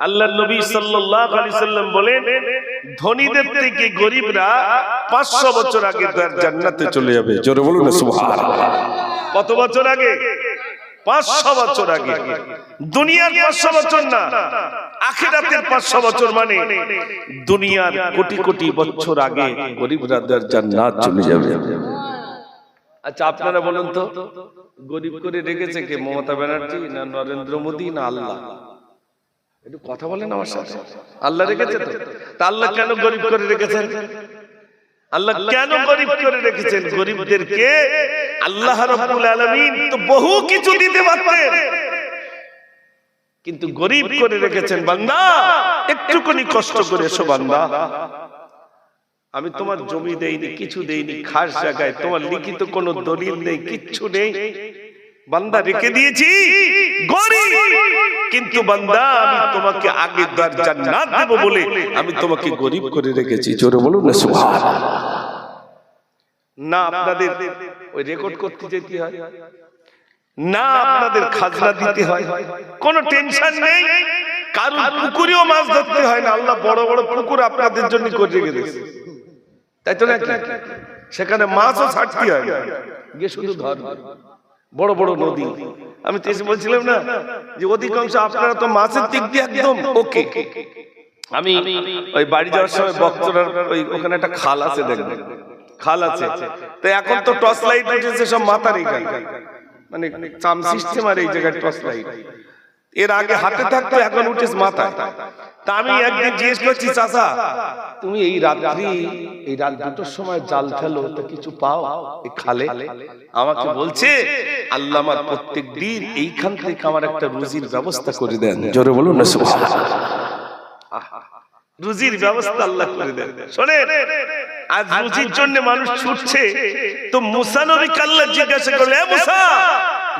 আল্লাহর নবী সাল্লাল্লাহু আলাইহি সাল্লাম বলেন, ধনীদের থেকে গরিবরা 500 বছর আগে তার জান্নাতে চলে যাবে। জোরে বলুন না সুবহানাল্লাহ। কত বছর আগে? 500 বছর আগে। দুনিয়ার 500 বছর না, আখিরাতের 500 বছর, মানে দুনিয়ার কোটি কোটি বছর আগে গরিবরা তার জান্নাত চলে যাবে। আচ্ছা আপনারা বলুন তো, গরিব করে রেখেছে কে? মমতা ব্যানার্জি না নরেন্দ্র মোদী না আল্লাহ? একটু কথা বলেন আমার সাথে। আল্লাহ রেখেছে তো? তা আল্লাহ কেন গরিব করে রেখেছেন? আল্লাহ কেন গরিব করে রেখেছেন? গরিবদেরকে আল্লাহ রাব্বুল আলামিন তো বহু কিছু দিতে পারতেন, কিন্তু গরিব করে রেখেছেন। বান্দা একটুখানি কষ্ট করে এসো বান্দা, আমি তোমার জমি দেইনি, কিছু দেইনি, খাস জায়গায় তোমার লিখিত কোনো দলিল নেই, কিচ্ছু নেই, বান্দা রেখে দিয়েছি গরিব, কিন্তু বান্দা আমি তোমাকে আগে জান্নাত দেব বলে আমি তোমাকে গরিব করে রেখেছি। জোরে বলুন না সুবহানাল্লাহ। না আপনাদের ওই রেকর্ড করতে যেতে হয়, না আপনাদের খাজনা দিতে হয়, কোনো টেনশন নেই, কারণ পুকুরেও মাছ ধরতে হয় না, আল্লাহ বড় বড় পুকুর আপনাদের জন্য করে রেখে দিয়েছে, তাই তো নাকি? সেখানে মাছও ছাড়তে হয় না, গিয়ে শুধু ধরবে। বড় বড় নদী, আমি তো এসে বলছিলাম না যে অধিকাংশ আপনারা তো মাছের দিক দিয়ে একদম ওকে। আমি ওই বাড়ি যাওয়ার সময় বক্তরার ওই ওখানে একটা খাল আছে, দেখবেন খাল আছে, তো এখন তো টর্চ লাইট উঠেছে সব মাথার এখানে, মানে চাম সিস্টেম, আর এই জায়গায় টর্চ লাইট, এর আগে হাতে থাকতো, এখন উঠেছে মাথায়। তা আমি একদিন জিজ্ঞেস করছি, চাচা তুমি এই রাত্রি এই রাত 2টার সময় জাল ফেলো, তো কিছু পাও এই খালে? আমাকে বলছে, আল্লাহ আমার প্রত্যেক দিন এইখান থেকে আমার একটা রুজির ব্যবস্থা করে দেন। জোরে বলুন না সুবহানাল্লাহ। রুজির ব্যবস্থা আল্লাহ করে দেন। শোনেন, আজ রুজির জন্য মানুষ ছুটছে, তো মুসা নবীকে আল্লাহ জিজ্ঞাসা করলেন, এ মুসা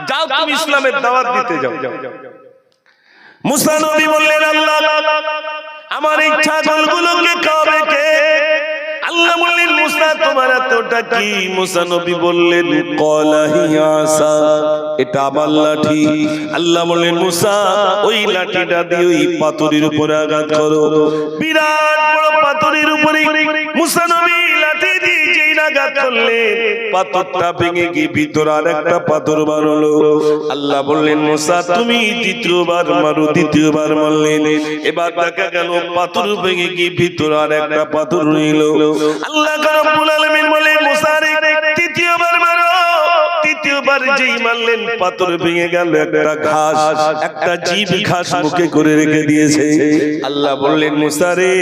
যাও তুমি ইসলামের দাওয়াত দিতে যাও। মুসা নবী বললেন, আল্লাহ আমার এই ছাগলগুলোকে খাওয়াবে কে? আল্লাহ বললেন, মুসা তোমার এতটা কি? মুসা নবী বললেন, ক্বালা হিয়া আসা, এটা আমার লাঠি। আল্লাহ বললেন, মুসা ওই লাঠিটা দিয়ে ওই পাথরের উপরে আঘাত করো। বিরাট বড় পাথরের উপরে মুসা নবী লাঠি দিয়ে যেই আঘাত করলেন, পাথরটা ভেঙে গিয়ে ভিতরে আরেকটা পাথর বার হলো। আল্লাহ বললেন, মুসা তুমি দ্বিতীয়বার মারো। দ্বিতীয়বার মারলেন, এবার দেখা গেল পাথর ভেঙে গিয়ে ভিতরে আরেকটা পাথর রইল। আল্লাহ রাব্বুল আলামিন বলে, মুসা রে তৃতীয়বার মারো। তৃতীয়বার যেই মারলেন, পাথর ভেঙে গেল, একটা ঘাস, একটা জীব ঘাস মুখে করে রেখে দিয়েছে। আল্লাহ বললেন, মুসা রে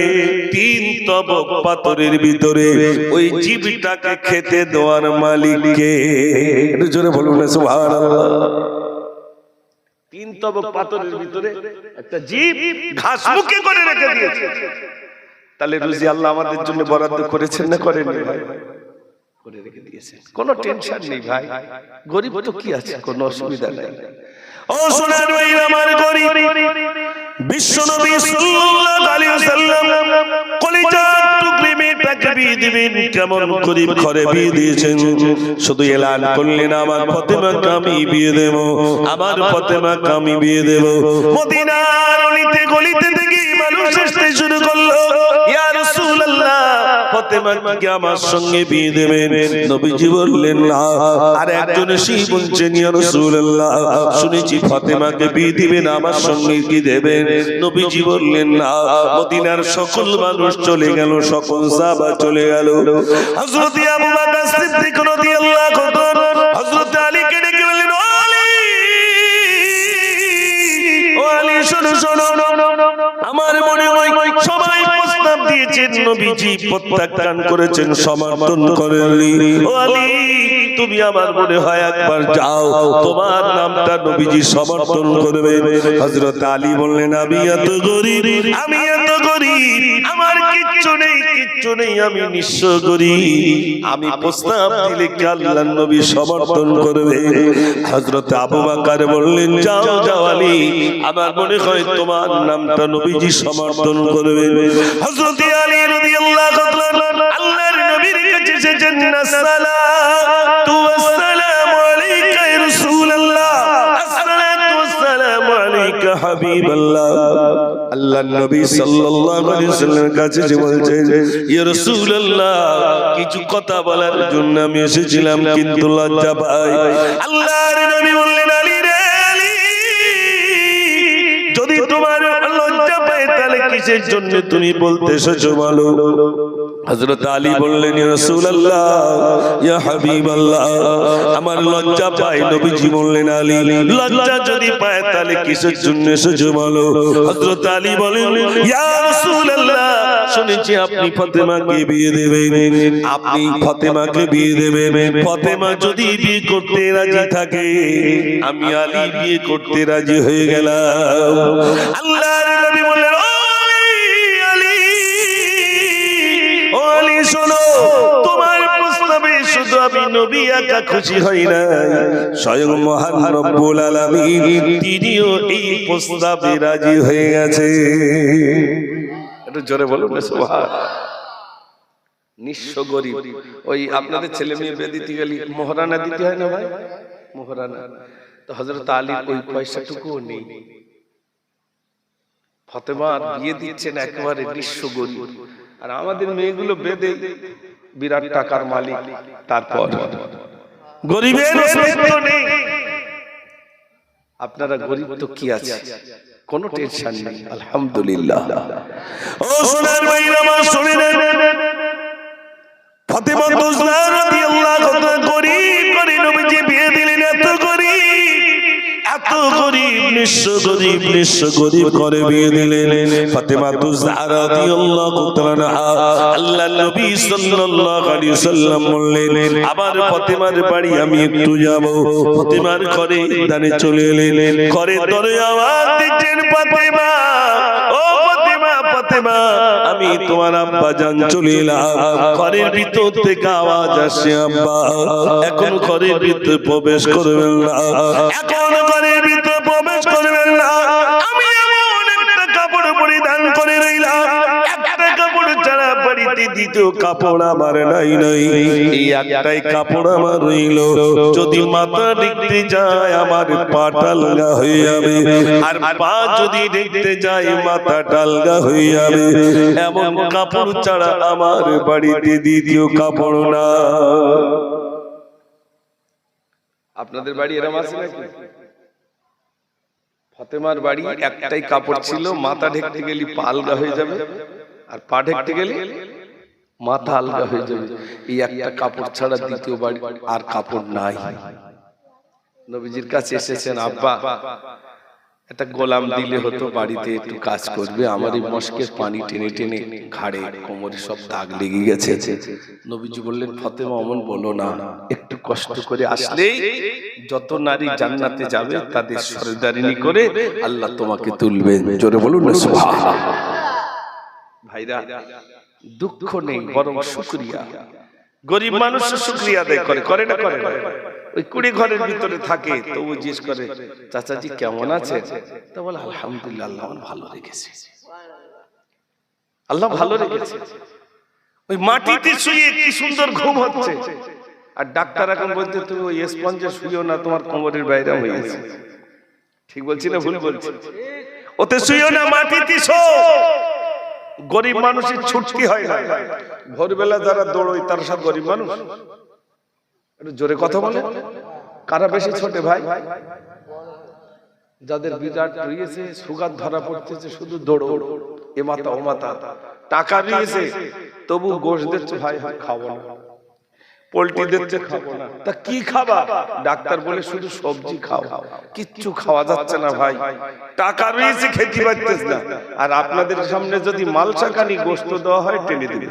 3 তবক পাথরের ভিতরে ওই জীবটাকে খেতে দেওয়ার মালিক কে? একটু জোরে বলুন না সুবহানাল্লাহ। 3 তবক পাথরের ভিতরে একটা জীব ঘাস মুখে করে রেখে দিয়েছে। তাহলে রুজি আল্লাহ আমাদের জন্য বরাদ্দ করেছেন না করেননি ভাই? করে রেখে দিয়েছেন, কোনো টেনশন নেই ভাই। গরিব তো কি আছে, কোনো অসুবিধা নাই। ও সোনার ভাই আমার গরিব, বিশ্বনবী সাল্লাল্লাহু আলাইহি ওয়াসাল্লাম কলিজার টুকরি মেয়েটাকে বিয়ে দিবেন, কেমন গরিব ঘরে বিয়ে দিয়েছেন। শুধু এলান করলেন, আমার ফাতেমাকে আমি বিয়ে দেব, আমার ফাতেমাকে আমি বিয়ে দেব। মদিনার অলিতে গলিতে থেকে মানুষ আসতে শুরু করলো, ইয়া রাসূলুল্লাহ ফাতেমাকে আমার সঙ্গে বিয়ে দেবেন। নবীজি বললেন না। আর একজন এসে বলছেন, ইয়া রাসূলুল্লাহ শুনেছি ফাতেমাকে বিয়ে দিবেন, আমার সঙ্গে কি দেবেন? নবীজি বললেন না। মদিনার সকল মানুষ চলে গেল, সকল সাহাবা চলে গেল। হযরত আবু বকর সিদ্দিক রাদিয়াল্লাহু আনহু হযরত আলীকে ডেকে বললেন, ও আলী, ও আলী শোনো শোনো, আমার মনে হয় সবাই প্রস্তাব দিয়েছেন, নবীজি প্রত্যাখ্যান করেছেন, সমর্থন করেননি। ও আলী তুমি আমার মনে হয় একবার যাও, তোমার নামটা নবীজি সমর্থন করবে। হযরত আলী বললেন, আমি এত গরিব, আমি এত গরিব, আমার কিচ্ছু নেই, কিচ্ছু নেই, আমি নিঃস্ব গরিব, আমি প্রস্তাব দিলে কি আল্লাহর নবী সমর্থন করবে? হযরত আবু বকর বললেন, যাও যাও আলী, আমার মনে হয় তোমার নামটা নবীজি সমর্থন করবে। হযরত আলী রাদিয়াল্লাহু আনহু আল্লাহর নবীর কাছে এসেছেন, আসসালাতু ওয়াসসালামু আলাইকা ইয়া রাসূলুল্লাহ, আসসালাতু ওয়াসসালামু আলাইকা হাবিবাল্লাহ, আল্লাহর নবী সাল্লাল্লাহু আলাইহি ওয়াসাল্লামের কাছে যে বলছেন, ইয়া রাসূলুল্লাহ, কিছু কথা বলার জন্য আমি এসেছিলাম কিন্তু লজ্জা পাই। আল্লাহর নবী বললেন, আলী রে আলী, যদি তোমার লজ্জা পায় তাহলে কিসের জন্য তুমি বলতে এসেছো বলো। হযরত আলী বললেন, ইয়া রাসূলুল্লাহ, ইয়া হাবিবাল্লাহ, আমার লজ্জা পায়। নবীজি বললেন, আলী, লজ্জা যদি পায় তাহলে কিসের জন্য এসেছো বলো। হযরত আলী বলেন, ইয়া রাসূলুল্লাহ, শুনেছি আপনি ফাতেমাকে বিয়ে দেবেন, আপনি ফাতেমাকে বিয়ে দেবেন। ফাতেমা যদি বিয়ে করতে রাজি থাকে, আমি আলী বিয়ে করতে রাজি হয়ে গেলাম। আল্লাহর নবী বললেন, শোনো, তোমার প্রস্তাবে শুধু আমি নবী একা খুশি হই না, স্বয়ং মহান রব্বুল আলামিন তিনিও এই প্রস্তাবে রাজি হয়ে গেছে। একটু জোরে বলুন না সুবহানাল্লাহ। নিঃস্ব গরিব, ওই আপনাদের ছেলে মেয়ে বিয়ে দিতে গেলে মোহরানা দিতে হয় না ভাই, মোহরানা। তো হযরত আলীর ওই পয়সাটুকুও নেই। ফাতেমার বিয়ে দিচ্ছেন একেবারে নিঃস্ব গরিব, আর আমাদের মেয়েগুলো বেদে বিরাট টাকার মালিক, তারপর গরিবের অস্তিত্ব নেই। আপনারা গরিব তো কি আছে, কোনো টেনশন নেই, আলহামদুলিল্লাহ। ও সোনার ভাইরা, আমার শুনে নেন, ফাতেমা তুজলা রাদিয়াল্লাহু তাআলা গরিব করে নবীজি বিয়ে দিলেন। এত গরিব, এত গরিব, নিঃস্ব গরিব, নিঃস্ব গরিব করে বিয়ে দিলেন। ফাতেমা তুজলা রাদিয়াল্লাহু তাআলা, আল্লাহর নবী সাল্লাল্লাহু আলাইহি ওয়াসাল্লাম বললেন, আবার ফাতেমার বাড়ি আমি একটু যাব। ফাতেমার ঘরে দানে চলে এলেন, ঘরে দরে আওয়াজ দিচ্ছেন, ফাতেমা, ও ফাতেমা, ফাতেমা, আমি তোমার আব্বা জান চলে এলাম। ঘরের ভিতর থেকে আওয়াজ আসে, আব্বা এখন ঘরের ভিতরে প্রবেশ করবেন না, এখন ঘরের ভিতরে প্রবেশ করবেন না। আমি এমন একটা কাপড় পরিধান করে রইলাম, একটা কাপড় ছাড়া বাড়িতে দ্বিতীয় কাপড় আমার নাই, এই একটাই কাপড় আমার রইল। যদি মাথা দেখতে যায় আমার পা টালগা হয়ে যাবে, আর পা যদি দেখতে যায় মাথা টালগা হয়ে যাবে। এমন কাপড় ছাড়া আমার বাড়িতে দ্বিতীয় কাপড় না। আপনাদের বাড়ি এরকম আছে নাকি? ফাতেমার বাড়ি একটাই কাপড় ছিল, মাথা ঢেকতে গেলে পা আলগা হয়ে যাবে, আর পা ঢেকতে গেলে মাথা আলগা হয়ে যাবে। এই একটা কাপড় ছাড়া দ্বিতীয় বাড়ি আর কাপড় নাই। নবীজির কাছে এসেছেন, আব্বা একটা গোলাম দিলে হতো, বাড়িতে একটু কাজ করবে, আমার এই মশকের পানি টেনে টেনে ঘাড়ে কোমরে সব দাগ লেগে গেছে। নবীজি বললেন, ফাতেমা অমন বলো না, একটু কষ্ট করে আসলেই যত নারী জান্নাতে যাবে তাদের সরদারিনী করে আল্লাহ তোমাকে তুলবেন। জোরে বলুন না সুবহানাল্লাহ। ভাইরা, দুঃখ নেই, বরং শুকরিয়া। গরিব মানুষ শুকরিয়া আদায় করে, করে না করে? ওই কুড়ি ঘরের ভিতরে থাকে, তো ও জিজ্ঞেস করে, চাচাজি কেমন আছে? তো বলে, আলহামদুলিল্লাহ, আল্লাহ ভালো রেখেছে, আল্লাহ ভালো রেখেছে। ওই মাটিতে শুয়ে কি সুন্দর ঘুম হচ্ছে, আর ডাক্তার এখন বলতে তুমি ওই স্পঞ্জে শুইও না, তোমার কোমরের বাইরে হয়ে গেছে। ঠিক বলছি না ভুল বলছি? ওতে শুইও না, মাটিতে শো। গরিব মানুষের ছুটকি হয় না, ভোরবেলা যারা দৌড়ই তার সব গরিব মানুষ। একটু জোরে কথা বলে, কারা বেশি ছোটে ভাই? যাদের বিরাট রয়েছে, সুগার ধরা পড়তেছে, শুধু দৌড়, এ মাথা ও মাথা, টাকা রয়েছে তবু গোশ দিচ্ছে, ভাই খাবো না, পোল্ট্রি দিচ্ছে খাবো না। তা কি খাবা? ডাক্তার বলে শুধু সবজি খাও, কিচ্ছু খাওয়া যাচ্ছে না ভাই, টাকা রয়েছে খেতে পারতেছ না। আর আপনাদের সামনে যদি মালসাকানি গোশত দেওয়া হয়, টেনে দিবে।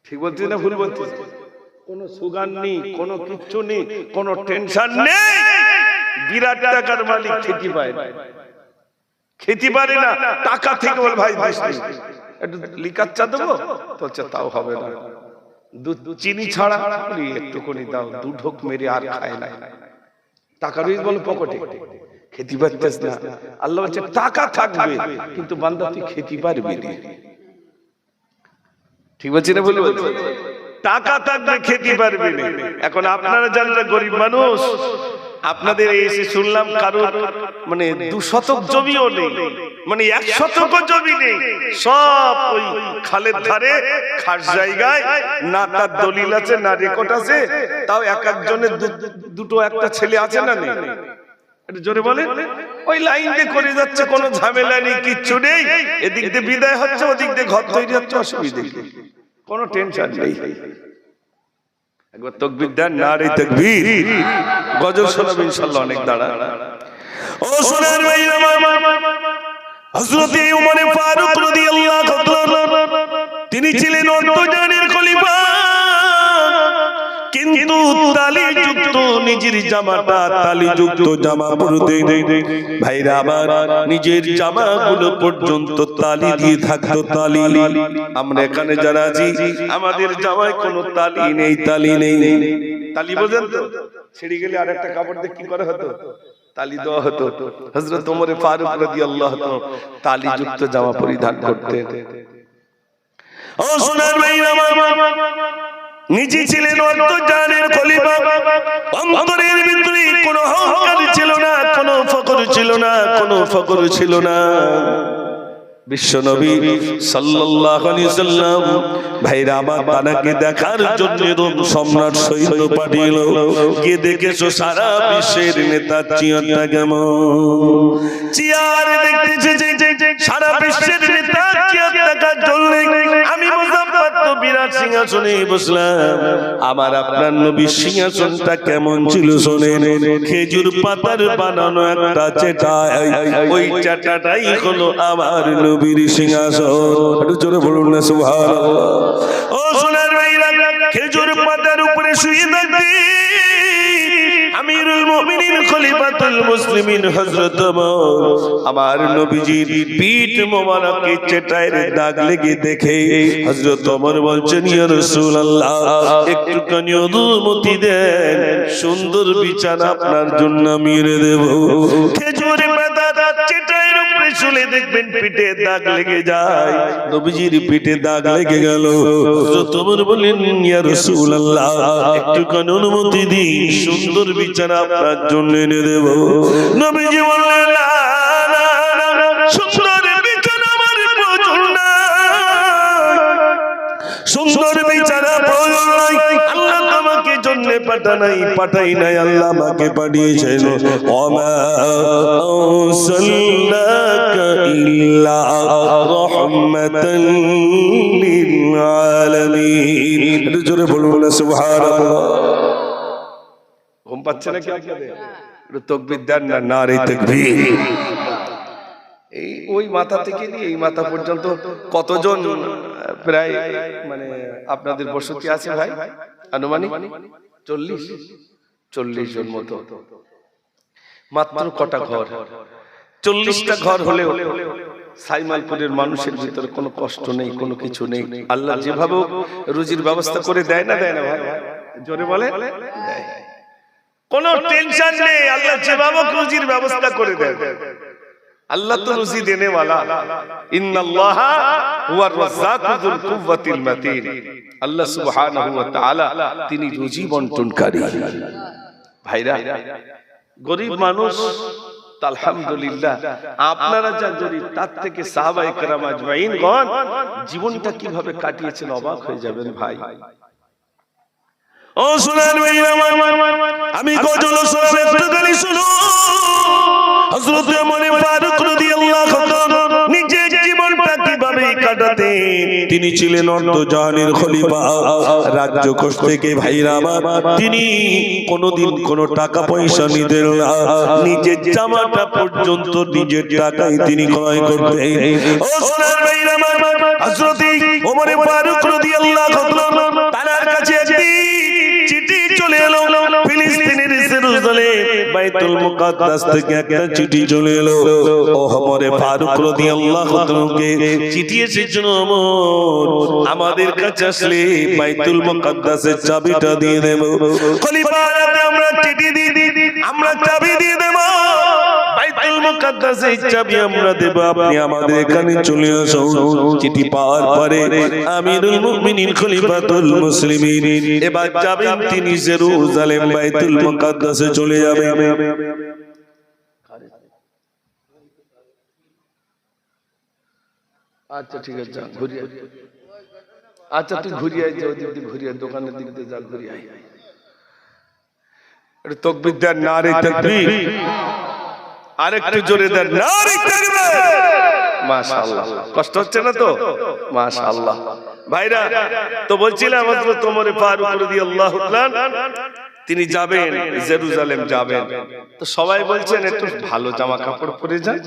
ঠিক বলছি না ভুল বলছি? কোনো সুগার নেই, কোনো কিচ্ছু নেই, কোনো টেনশন নেই, বিরাট টাকার মালিক খেতে পায় না, খেতে পারে না, টাকা থেকে বল ভাই একটু লিকার চা দেবো, তো তাও হবে না, দুধ চিনি ছাড়া একটুখানি দাও, দু ঢোক মেরে আর খায় না। টাকা রয়েছে বলে পকেটে, খেতে পারতেছ না। আল্লাহ বলছে টাকা থাকবে কিন্তু বান্দা তুই খেতে পারবি না। ঠিক বলছি না ভুল বলছি? টাকা থাকবে খেতে পারবি না। এখন আপনারা যারা গরিব মানুষ, আপনাদের এসে শুনলাম কারোর মানে 2 শতক জমিও নেই, মানে 1 শতক জমি নেই, সব ওই খালের ধারে খাস জায়গায়, না তার দলিল আছে না রেকর্ড আছে, তাও এক একজনের দুটো একটা ছেলে আছে না নেই? জোরে বলে। ওই লাইন দিয়ে করে যাচ্ছে, কোনো ঝামেলা নেই, কিচ্ছু নেই, এদিক দিয়ে বিদায় হচ্ছে, ওদিক দিয়ে ঘর তৈরি হচ্ছে, অসুবিধা নেই, কোনো টেনশন নেই। একবার তাকবীর দেন, নারে তাকবীর। গজল শোনাবেন ইনশাআল্লাহ অনেক দাঁড়া। ও সোনার ভাইরা আমার, হযরত ওমর ফারুক রাদিয়াল্লাহু তাআলা তিনি ছিলেন অর্ধজানের খলিফা, কিন্তু তালিযুক্ত নিজের জামাটা তালিযুক্ত জামা পরতে ভাইরা আমার, নিজের জামাগুলো পর্যন্ত তালি দিয়ে থাকতো, তালি। আমরা এখানে যারা আছি আমাদের জামায় কোনো তালি নেই, তালি নেই। তালি বোঝেন তো? ছিঁড়ে গেলে আরেকটা কাপড় দিয়ে কি করা হতো? তালি দেওয়া হতো। হযরত ওমর ফারুক রাদিয়াল্লাহু তাআলা তালিযুক্ত জামা পরিধান করতেন। ও সোনার ভাইরা আমার, নিজে ছিলেন অর্ধজানের খলিফা, অন্তরের ভিতরে কোনো অহংকার ছিল না, কোনো ফখর ছিল না, কোনো ফখর ছিল না। বিশ্বনবী সাল্লাল্লাহু আলাইহি সাল্লাম ভাইরা আমার তাকে দেখার জন্য রোম সম্রাট সৈন্য পাঠিয়েছিল, কে দেখেছো সারা বিশ্বের নেতা চিয়ারটা কেমন? চিয়ার দেখতেছে যে সারা বিশ্বের নেতা চিয়ার দেখার জন্য আমি মুজাফফর তো বিরাট সিংহাসনে বসলাম। আমার আপনার নবীর সিংহাসনটা কেমন ছিল শোনেন। খেজুর পাতার বানানো একটা চেটা, ওই চেটাটাই হলো আমার নবীর সিংহাসন। একটু জোরে বলুন না সুবহানাল্লাহ। ও সোনার ভাইরা, খেজুর পাতার উপরে শুয়ে থাকতে আমিরুল মুমিনিন খলিফাতুল মুসলিমিন হযরত ওমর আমার নবীজির পিঠ মোবারকে চেটায়ের দাগ লেগে দেখে হযরত ওমর বলছেন, ইয়া রাসূলুল্লাহ একটুখানি অনুমতি দেন, সুন্দর বিছানা আপনার জন্য আমি এনে দেব। খেজুর পাতা চেটায়ের উপরে শুলে দেখবেন পিঠে দাগ লেগে যায়। নবীজির পিঠে দাগ লেগে গেল। হযরত ওমর বললেন, ইয়া রাসূলুল্লাহ একটুখানি অনুমতি দিন, সুন্দর বিছানা আপনার জন্য এনে দেব। নবীজি বললেন, না না না, সুন্দর বিছানা আমার প্রয়োজন নাই, সুন্দর বিছানা প্রয়োজন নাই। আল্লাহ তোমাকে জন্য পাঠাই নাই, আল্লাহ আমাকে পাঠিয়েছেন। ওমা আরসালনাকা ইল্লা রাহমাতাল লিল আলামিন। জোরে বলুন না সুবহানাল্লাহ। ঘুম পাচ্ছে নাকি আপনাদের? একটু তাকবীর দেন না, নারে তাকবীর। এই ওই মাথা থেকে নিয়ে এই মাথা পর্যন্ত কতজন প্রায় মানে আপনাদের বসতি আছে ভাই? আনুমানিক 40 জন মতো। মাত্র কটা ঘর? 40টা ঘর হলেও সাইমালপুরের মানুষের ভিতরে কোনো কষ্ট নেই, কোনো কিছু নেই। আল্লাহ যেভাবে রুজির ব্যবস্থা করে দেয় না, দেয় না ভাই? জোরে বলে দেয়। কোনো টেনশন নেই, আল্লাহ যেভাবে রুজির ব্যবস্থা করে দেয়। আল্লাহ তো রুজি দেনে वाला, ইন্নাল্লাহা হুয়ার রাজ্জাকু যুল কুওয়াতিল মাতিন। আল্লাহ সুবহানাহু ওয়া তাআলা তিনি রুজি বন্টনকারী। ভাইরা, গরীব মানুষ আলহামদুলিল্লাহ, আপনারা যা গরীব তার থেকে সাহাবায়ে কেরাম আজমাইন গণ জীবনটা কিভাবে কাটিয়েছেন অবাক হয়ে যাবেন ভাই। ও সোনার ভাইরা আমার, আমি গজল শোনাবো, একটুখানি শুনো। হযরত ওমর ফারুক রাদিয়াল্লাহু তাআলা নিজের জীবনটা কিভাবে কাটাতেন। তিনি ছিলেন অর্ধজাহানের খলিফা। রাজ্য কোষ থেকে ভাইরা আমার তিনি কোনোদিন কোনো টাকা পয়সা নিতেন না। নিজের জামাটা পর্যন্ত নিজের টাকায় তিনি ক্রয় করতেন। ও সোনার ভাইরা আমার, হযরত ওমর ফারুক রাদিয়াল্লাহু তাআলা তার কাছে একটি চিঠি চলে এলো। ফিলিস্তিনের জেরুজালেম বাইতুল মুকাদ্দাস থেকে একটা চিঠি চলে এলো। ওমর ফারুক রাদিয়াল্লাহু তাআলাকে চিঠি এসেছিল, ওমর আমাদের কাছে আসলে বাইতুল মুকাদ্দাসের চাবিটা দিয়ে দেব। খলিফা, আমরা চিঠি দিয়ে আমরা চাবি দিয়ে দেব, বাইতুল মুকাদ্দাসের চাবি আমরা দেব, আপনি আমাদের এখানে চলে আসুন। চিঠি পাওয়ার পরে আমিরুল মুমিনিন খলিফাতুল মুসলিমিন এবার যাবেন তিনি জেরুজালেম বাইতুল মুকাদ্দাসে চলে যাবেন। আচ্ছা ঠিক আছে, যা ঘুরিয়ে, আচ্ছা তুই ঘুরিয়ে আয়, ওই দিক দিয়ে ঘুরিয়ে, দোকানের দিক দিয়ে যা, ঘুরিয়ে আয়। এটা তাকবীর দেন, নারে তাকবীর, আরেকটু জোরে দেন, নারে তাকবীর। মাশাআল্লাহ, কষ্ট হচ্ছে না তো? মাশাআল্লাহ। ভাইরা তো বলছিলাম হযরত ওমর ফারুক রাদিয়াল্লাহু তাআলা তিনি যাবেন, জেরুজালেম যাবেন। তো সবাই বলছেন একটু ভালো জামা কাপড় পরে যান।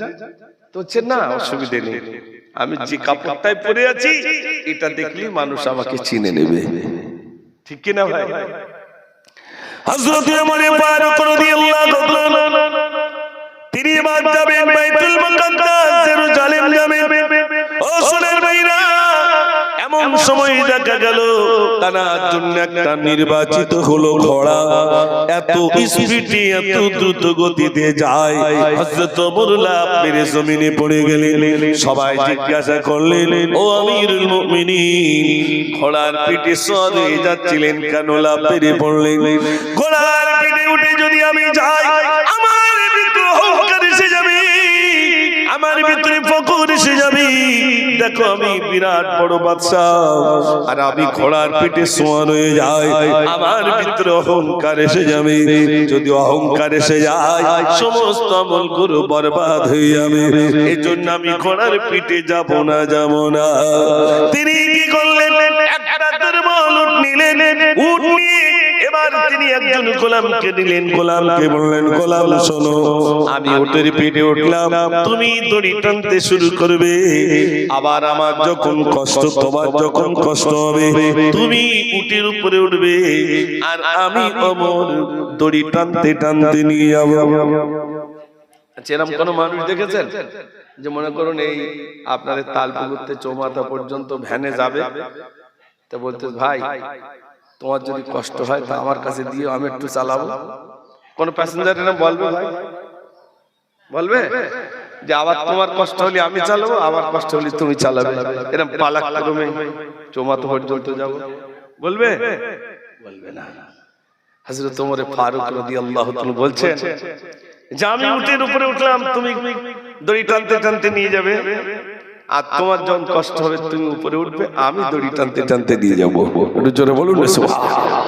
তো হচ্ছে না, অসুবিধা নেই, আমি যে কাপড়টাই পরে আছি এটা দেখলেই মানুষ আমাকে চিনে নেবে, ঠিক কি না ভাই? হযরত ওমর ফারুক রাদিয়াল্লাহু তাআলা তিনি এবার যাবেন বাইতুল মুকাদ্দাস, জেরুজালেম যাবেন। ও সোনার ভাইরা, এমন সময় দেখা গেল তার জন্য একটা নির্বাচিত হলো ঘোড়া, এত স্পিডে এত দ্রুত গতিতে যায়, হযরত ওমর লাফ মেরে জমিনে পড়ে গেলেন। সবাই জিজ্ঞাসা করলেন, ও আমিরুল মুমিনিন, ঘোড়ার পিঠে সওয়ার হয়ে যাচ্ছিলেন, কেন লাফ মেরে পড়লেন? ঘোড়ার পিঠে উঠে যদি আমি যাই, আমার ভিতরে অহংকার এসে যাবে, আমার ভিতরে ফখর এসে যাবে। দেখো আমি বিরাট বড় বাদশা, আর আমি ঘোড়ার পিঠে সওয়ার হয়ে যাই, আমার ভিতরে অহংকার এসে যাবে। যদি অহংকার এসে যায়, সমস্ত আমলগুলো বরবাদ হয়ে যাবে। এই জন্য আমি ঘোড়ার পিঠে যাব না, যাব না। তিনি কি করলেন? একটা দুর্বল উট নিলেন, উট নিয়ে এবার তিনি একজন গোলামকে দিলেন। গোলামকে বললেন, গোলাম শোনো, আমি উটের পিঠে উঠলাম, তুমি দড়ি টানতে শুরু করবে। আবার আমার যখন কষ্ট, তোমার যখন কষ্ট হবে, তুমি উটের উপরে উঠবে, আর আমি ওমর দড়ি টানতে টানতে নিয়ে যাব। আচ্ছা, এরকম কোন মানুষ দেখেছেন যে মনে করুন এই আপনাদের তালপুকুরতে চৌমাথা পর্যন্ত ভ্যানে যাবে, তা বলতে ভাই তোমার যদি কষ্ট হয় তা আমার কাছে দিও, আমি একটু চালাবো? কোন প্যাসেঞ্জার এরকম বলবে? ভাই বলবে যে আবার তোমার কষ্ট হলে আমি চালাবো, আমার কষ্ট হলে তুমি চালাবে? এরকম পালাক্রমে চৌমাথা পর্যন্ত যাবো বলবে? বলবে না। হযরত ওমর ফারুক রাদিয়াল্লাহু তাআলা বলছেন যে আমি উটের উপরে উঠলাম, তুমি দড়ি টানতে টানতে নিয়ে যাবে, আর তোমার যখন কষ্ট হবে তুমি উপরে উঠবে, আমি দড়ি টানতে টানতে দিয়ে যাবো। একটু জোরে বলুন না সুবহানাল্লাহ।